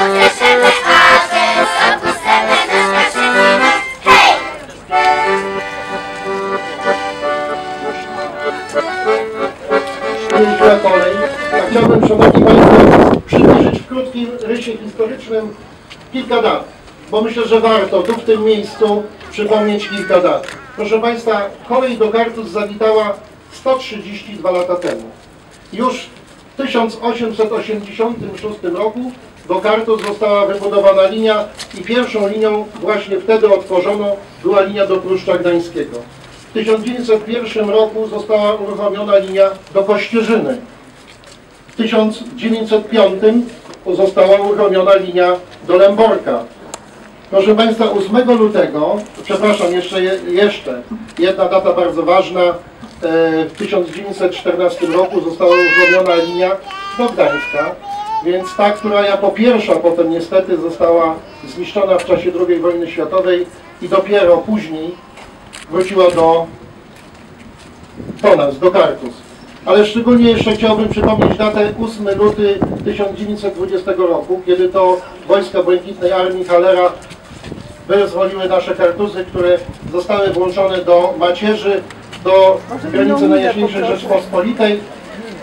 cieszymy, a więc odpustemy nasz maszyny. Hej! Jeździła kolej, a chciałbym, szanowni państwo, przybliżyć w krótkim rysie historycznym kilka dat, bo myślę, że warto tu w tym miejscu przypomnieć kilka dat. Proszę państwa, kolej do Kartuz zawitała 132 lata temu. Już w 1886 roku do Kartuz została wybudowana linia i pierwszą linią właśnie wtedy otworzono była linia do Pruszcza Gdańskiego. W 1901 roku została uruchomiona linia do Kościerzyny. W 1905 została uruchomiona linia do Lęborka. Proszę państwa, 8 lutego, przepraszam, jeszcze jedna data bardzo ważna, w 1914 roku została uruchomiona linia do Gdańska, więc ta, która jako pierwsza potem niestety została zniszczona w czasie II wojny światowej i dopiero później wróciła do nas, do Kartuz. Ale szczególnie jeszcze chciałbym przypomnieć datę 8 luty 1920 roku, kiedy to wojska Błękitnej Armii Hallera wyzwoliły nasze Kartuzy, które zostały włączone do macierzy, do granicy Najjaśniejszej Rzeczpospolitej.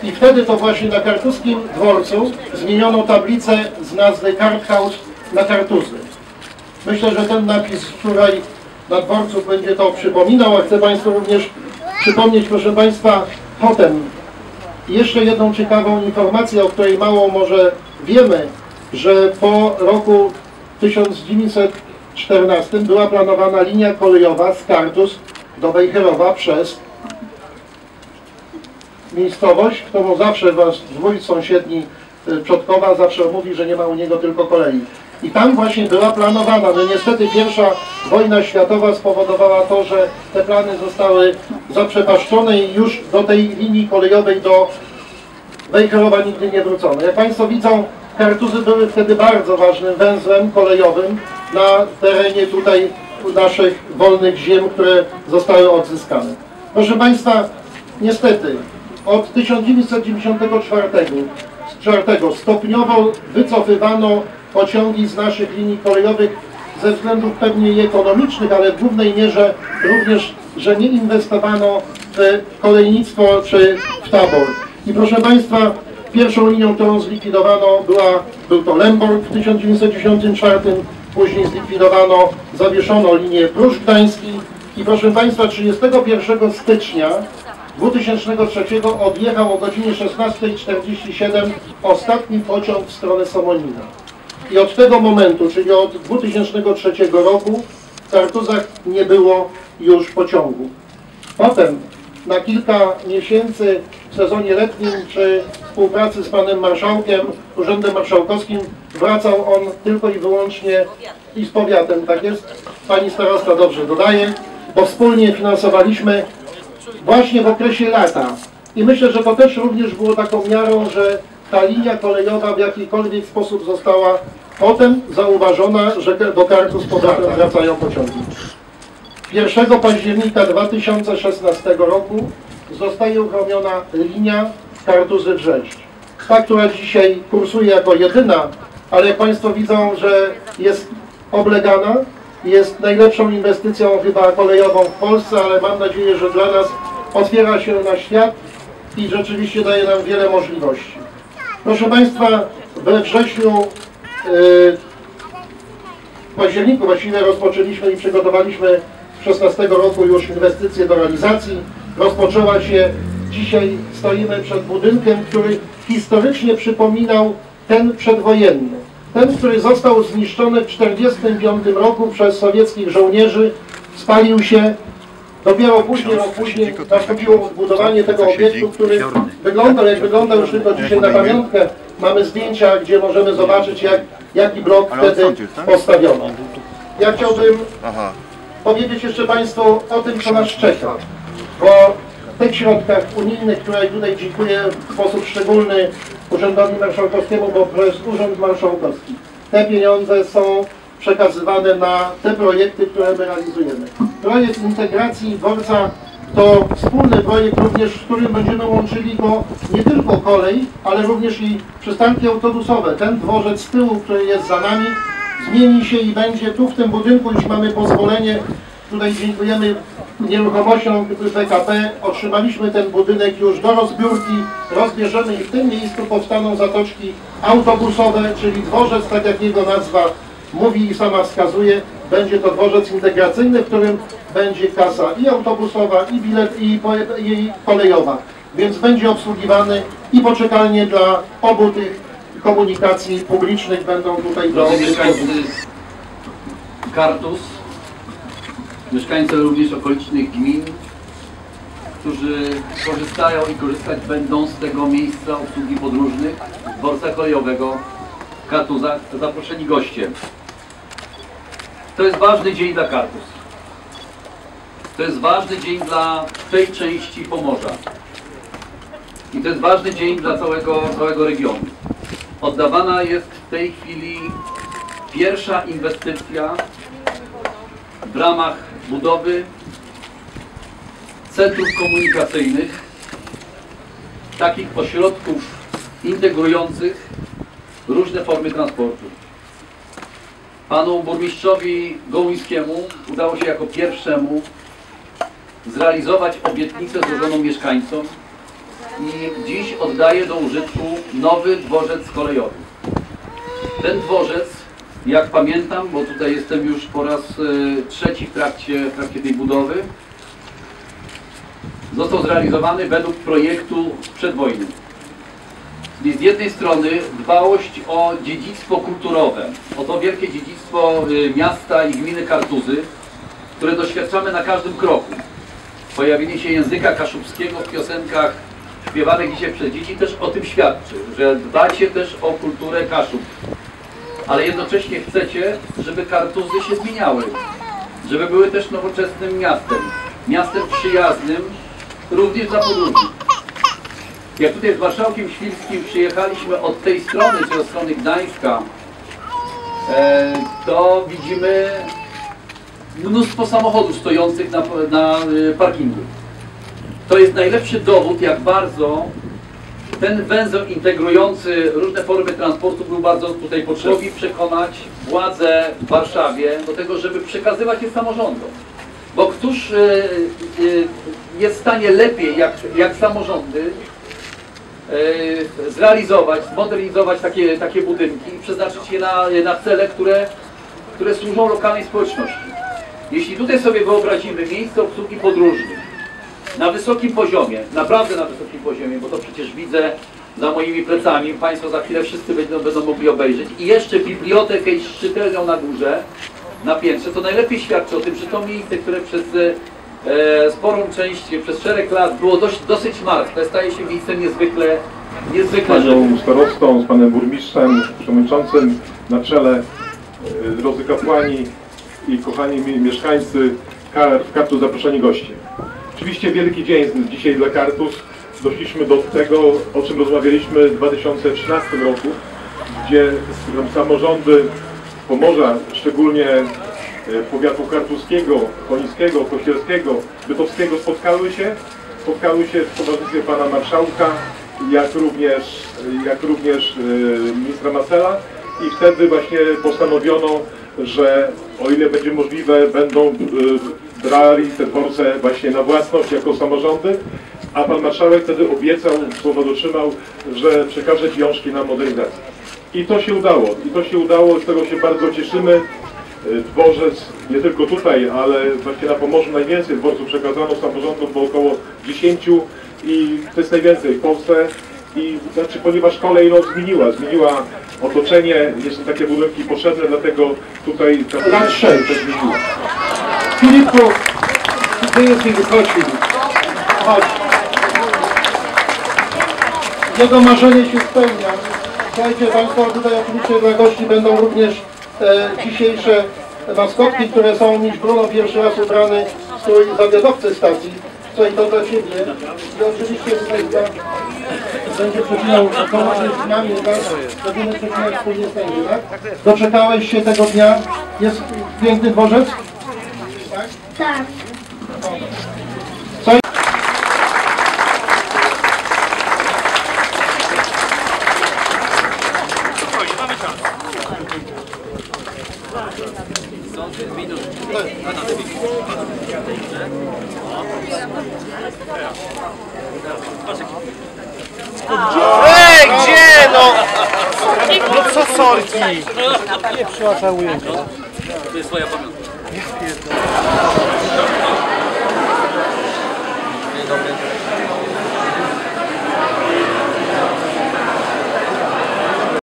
I wtedy to właśnie na kartuskim dworcu zmieniono tablicę z nazwy Karthaus na Kartuzy. Myślę, że ten napis tutaj na dworcu będzie to przypominał, a chcę państwu również przypomnieć, proszę państwa, potem jeszcze jedną ciekawą informację, o której mało może wiemy, że po roku 1914 była planowana linia kolejowa z Kartuz do Wejherowa przez miejscowość, którą zawsze wasz wójt sąsiedni Przodkowa zawsze mówi, że nie ma u niego tylko kolei. I tam właśnie była planowana. No niestety pierwsza wojna światowa spowodowała to, że te plany zostały zaprzepaszczone i już do tej linii kolejowej do Wejherowa nigdy nie wrócono. Jak państwo widzą, Kartuzy były wtedy bardzo ważnym węzłem kolejowym na terenie tutaj naszych wolnych ziem, które zostały odzyskane. Proszę państwa, niestety od 1994 stopniowo wycofywano pociągi z naszych linii kolejowych ze względów pewnie i ekonomicznych, ale w głównej mierze również, że nie inwestowano w kolejnictwo czy w tabor. I proszę państwa, pierwszą linią, którą zlikwidowano był to Lębork w 1994, później zlikwidowano, zawieszono linię Pruszcz Gdański i proszę państwa, 31 stycznia 2003 odjechał o godzinie 16:47 ostatni pociąg w stronę Somonina. I od tego momentu, czyli od 2003 roku w Kartuzach nie było już pociągu. Potem na kilka miesięcy w sezonie letnim przy współpracy z panem marszałkiem, urzędem marszałkowskim wracał on tylko i wyłącznie i z powiatem, tak jest? Pani starosta dobrze dodaje, bo wspólnie finansowaliśmy właśnie w okresie lata. I myślę, że to też również było taką miarą, że ta linia kolejowa w jakikolwiek sposób została potem zauważona, że do Kartuz z powrotem wracają pociągi. 1 października 2016 roku zostaje uruchomiona linia Kartuzy-Wrześć. Ta, która dzisiaj kursuje jako jedyna, ale jak państwo widzą, że jest oblegana, jest najlepszą inwestycją chyba kolejową w Polsce, ale mam nadzieję, że dla nas otwiera się na świat i rzeczywiście daje nam wiele możliwości. Proszę państwa, we wrześniu, w październiku właściwie rozpoczęliśmy i przygotowaliśmy 2016 roku już inwestycje do realizacji. Rozpoczęła się, dzisiaj stoimy przed budynkiem, który historycznie przypominał ten przedwojenny. Ten, który został zniszczony w 1945 roku przez sowieckich żołnierzy, spalił się. Dopiero później, rok później nastąpiło odbudowanie tego obiektu, który wyglądał, jak wyglądał już tylko dzisiaj na pamiątkę. Mamy zdjęcia, gdzie możemy zobaczyć, jaki blok wtedy postawiono. Ja chciałbym powiedzieć jeszcze państwu o tym, co nas czeka, bo w tych środkach unijnych, które tutaj dziękuję w sposób szczególny Urzędowi Marszałkowskiemu, bo to jest Urząd Marszałkowski. Te pieniądze są przekazywane na te projekty, które my realizujemy. Projekt integracji dworca to wspólny projekt również, w którym będziemy łączyli go nie tylko kolej, ale również i przystanki autobusowe. Ten dworzec z tyłu, który jest za nami, zmieni się i będzie tu w tym budynku, już mamy pozwolenie. Tutaj dziękujemy nieruchomościom PKP. Otrzymaliśmy ten budynek już do rozbiórki, rozbierzemy i w tym miejscu powstaną zatoczki autobusowe, czyli dworzec, tak jak jego nazwa mówi i sama wskazuje, będzie to dworzec integracyjny, w którym będzie kasa i autobusowa, i bilet, i kolejowa. Więc będzie obsługiwany i poczekalnie dla obu tych komunikacji publicznych będą tutaj do mieszkańcy Kartus, mieszkańcy również okolicznych gmin, którzy korzystają i korzystać będą z tego miejsca obsługi podróżnych, dworca kolejowego w Kartuzach, zaproszeni goście. To jest ważny dzień dla Kartus. To jest ważny dzień dla tej części Pomorza. I to jest ważny dzień dla całego regionu. Oddawana jest w tej chwili pierwsza inwestycja w ramach budowy centrów komunikacyjnych, takich ośrodków integrujących różne formy transportu. Panu burmistrzowi Gołyńskiemu udało się jako pierwszemu zrealizować obietnicę złożoną mieszkańcom i dziś oddaje do użytku nowy dworzec kolejowy. Ten dworzec, jak pamiętam, bo tutaj jestem już po raz trzeci w trakcie tej budowy, został zrealizowany według projektu przedwojnym. Czyli z jednej strony dbałość o dziedzictwo kulturowe, o to wielkie dziedzictwo miasta i gminy Kartuzy, które doświadczamy na każdym kroku. Pojawienie się języka kaszubskiego w piosenkach śpiewanych dzisiaj przez dzieci też o tym świadczy, że dbacie też o kulturę Kaszub. Ale jednocześnie chcecie, żeby Kartuzy się zmieniały, żeby były też nowoczesnym miastem, miastem przyjaznym również dla podróżnych. Jak tutaj z marszałkiem Świrskim przyjechaliśmy od tej strony, czy od strony Gdańska, to widzimy mnóstwo samochodów stojących na parkingu. To jest najlepszy dowód, jak bardzo ten węzeł integrujący różne formy transportu był bardzo tutaj potrzebny. Przekonać władze w Warszawie do tego, żeby przekazywać je samorządom. Bo któż jest w stanie lepiej, jak samorządy, zrealizować, zmodernizować takie budynki i przeznaczyć je na cele, które służą lokalnej społeczności. Jeśli tutaj sobie wyobrazimy miejsce obsługi podróżnych na wysokim poziomie, naprawdę na wysokim poziomie, bo to przecież widzę za moimi plecami, Państwo za chwilę wszyscy będą mogli obejrzeć, i jeszcze bibliotekę i szczytelnią na górze, na piętrze, to najlepiej świadczy o tym, że to miejsce, które przez sporą część, przez szereg lat było dosyć martwe, staje się miejscem niezwykle z panią starostą, z panem burmistrzem, przewodniczącym na czele, drodzy kapłani i kochani mieszkańcy Kartus, zaproszeni goście. Oczywiście wielki dzień dzisiaj dla Kartus. Doszliśmy do tego, o czym rozmawialiśmy w 2013 roku, gdzie samorządy Pomorza, szczególnie powiatu kartuskiego, konińskiego, kościelskiego, bytowskiego spotkały się w towarzystwie pana marszałka, jak również ministra Masela, i wtedy właśnie postanowiono, że o ile będzie możliwe, będą brali te dworce właśnie na własność jako samorządy, a pan marszałek wtedy obiecał, słowo dotrzymał, że przekaże pieniążki na modernizację. I to się udało, z tego się bardzo cieszymy. Dworzec, nie tylko tutaj, ale właśnie na Pomorzu najwięcej dworców przekazano samorządom, bo około 10, i to jest najwięcej w Polsce. I znaczy, ponieważ kolej zmieniła otoczenie, są takie budynki potrzebne, dlatego tutaj ta lat 6 też zmieniła. Filipku, gdzie jest Filip? Chodź, Filip. Chodź. Jego marzenie się spełnia. Słuchajcie Państwo, tutaj oczywiście dla gości będą również dzisiejsze maskotki, które są Miś Bruno pierwszy raz ubrany w strój zawiadowcy stacji. Co i to dla Ciebie. I oczywiście tutaj będzie przecinał z nami, będziemy przecinać wspólnie sędzie, tak? Doczekałeś się tego dnia? Jest piękny dworzec? Tak? Tak. Co? Ej, gdzie no? No co sorki? Nie przyłacza ujęcia. To jest twoja pamiątka.